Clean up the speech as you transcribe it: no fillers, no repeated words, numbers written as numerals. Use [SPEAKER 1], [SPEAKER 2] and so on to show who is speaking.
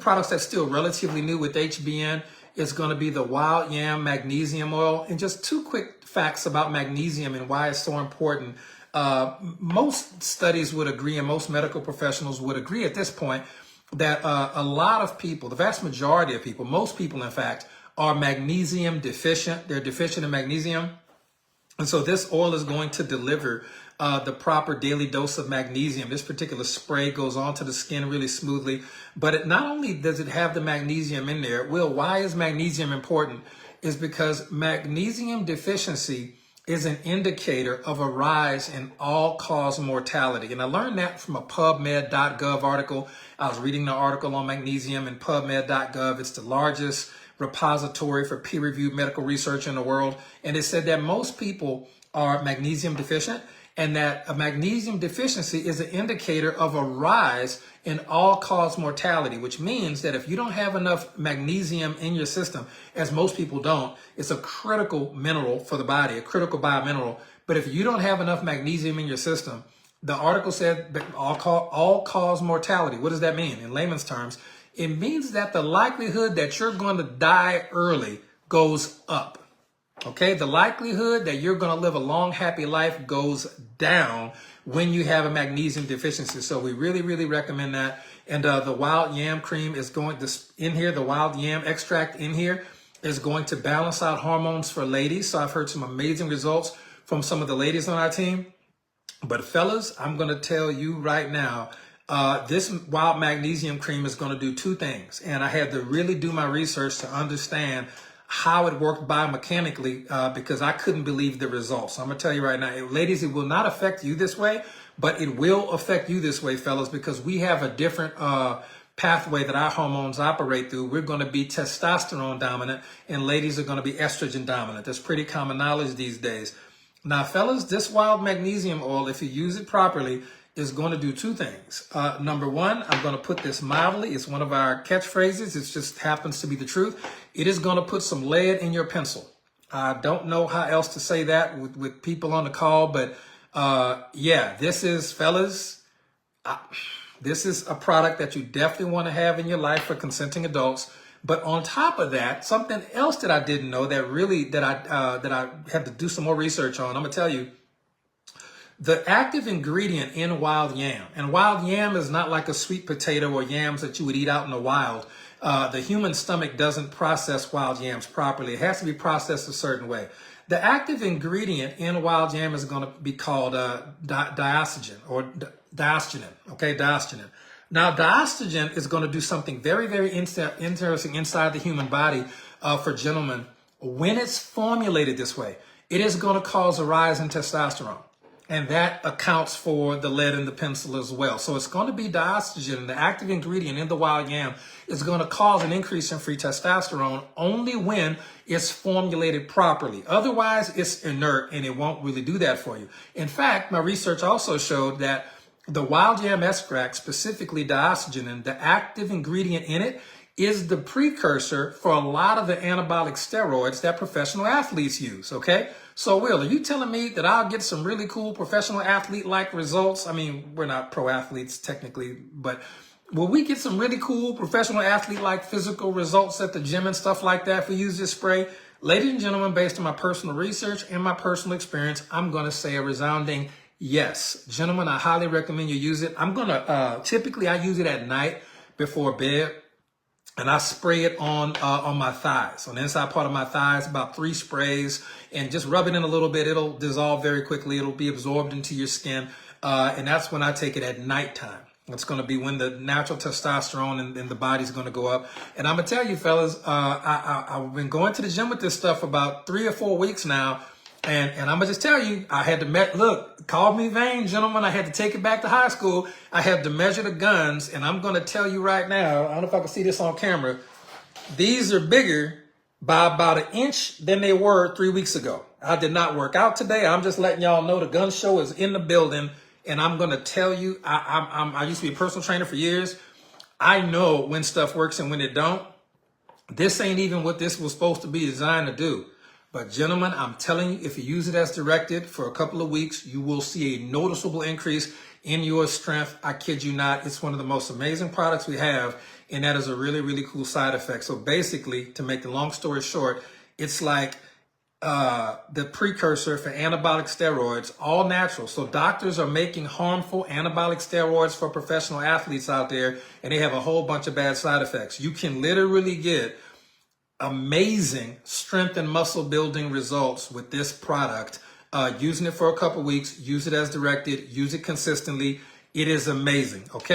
[SPEAKER 1] Products that's still relatively new with HBN is going to be the Wild Yam Magnesium Oil. And just two quick facts about magnesium and why it's so important. Most studies would agree, and most medical professionals would agree at this point, that a lot of people, the vast majority of people, most people in fact, are magnesium deficient. They're deficient in magnesium. And so this oil is going to deliver the proper daily dose of magnesium. This particular spray goes onto the skin really smoothly, but not only does it have the magnesium in there, why is magnesium important? Is because magnesium deficiency is an indicator of a rise in all-cause mortality. And I learned that from a PubMed.gov article. I was reading the article on magnesium in PubMed.gov. It's the largest repository for peer-reviewed medical research in the world. And it said that most people are magnesium deficient, and that a magnesium deficiency is an indicator of a rise in all-cause mortality, which means that if you don't have enough magnesium in your system, as most people don't, it's a critical mineral for the body, a critical biomineral. But if you don't have enough magnesium in your system, the article said all-cause mortality. What does that mean in layman's terms? It means that the likelihood that you're going to die early goes up. Okay, the likelihood that you're going to live a long, happy life goes down when you have a magnesium deficiency. So we really, really recommend that. And the wild yam cream is going to, in here, the wild yam extract in here is going to balance out hormones for ladies. So I've heard some amazing results from some of the ladies on our team. But fellas, I'm going to tell you right now, this wild magnesium cream is going to do two things. And I had to really do my research to understand how it worked biomechanically, because I couldn't believe the results. So I'm going to tell you right now, ladies, it will not affect you this way, but it will affect you this way, fellas, because we have a different pathway that our hormones operate through. We're going to be testosterone dominant, and ladies are going to be estrogen dominant. That's pretty common knowledge these days. Now, fellas, this wild magnesium oil, if you use it properly, is going to do two things. Number one, I'm going to put this mildly. It's one of our catchphrases. It just happens to be the truth. It is going to put some lead in your pencil. I don't know how else to say that with people on the call, but yeah, this is, fellas, this is a product that you definitely want to have in your life for consenting adults. But on top of that, something else that I didn't know that I had to do some more research on, I'm going to tell you. The active ingredient in wild yam, and wild yam is not like a sweet potato or yams that you would eat out in the wild. The human stomach doesn't process wild yams properly. It has to be processed a certain way. The active ingredient in wild yam is going to be called diastogen or diastogen. Okay, diastogen. Now, diastogen is going to do something very, very interesting inside the human body for gentlemen. When it's formulated this way, it is going to cause a rise in testosterone. And that accounts for the lead in the pencil as well. So it's going to be diastogen, the active ingredient in the wild yam, is going to cause an increase in free testosterone only when it's formulated properly. Otherwise, it's inert and it won't really do that for you. In fact, my research also showed that the wild yam extract, specifically diastogen, the active ingredient in it, is the precursor for a lot of the anabolic steroids that professional athletes use, okay? So, Will, are you telling me that I'll get some really cool professional athlete-like results? I mean, we're not pro athletes technically, but will we get some really cool professional athlete-like physical results at the gym and stuff like that if we use this spray? Ladies and gentlemen, based on my personal research and my personal experience, I'm going to say a resounding yes. Gentlemen, I highly recommend you use it. I'm going to, typically I use it at night before bed. And I spray it on my thighs, on the inside part of my thighs, about 3 sprays, and just rub it in a little bit. It'll dissolve very quickly. It'll be absorbed into your skin. And that's when I take it at nighttime. It's going to be when the natural testosterone in the body's going to go up. And I'm going to tell you, fellas, I've been going to the gym with this stuff for about 3 or 4 weeks now. And I'm going to just tell you, I had to look, call me vain, gentlemen. I had to take it back to high school. I had to measure the guns. And I'm going to tell you right now, I don't know if I can see this on camera. These are bigger by about 1 inch than they were 3 weeks ago. I did not work out today. I'm just letting y'all know the gun show is in the building. And I'm going to tell you, I used to be a personal trainer for years. I know when stuff works and when it don't. This ain't even what this was supposed to be designed to do. But gentlemen, I'm telling you, if you use it as directed for a couple of weeks, you will see a noticeable increase in your strength. I kid you not. It's one of the most amazing products we have and that is a really, really cool side effect. So basically, to make the long story short, it's like the precursor for anabolic steroids, all natural. So doctors are making harmful anabolic steroids for professional athletes out there, and they have a whole bunch of bad side effects. You can literally get amazing strength and muscle building results with this product. Using it for a couple weeks, use it as directed, use it consistently. It is amazing, okay?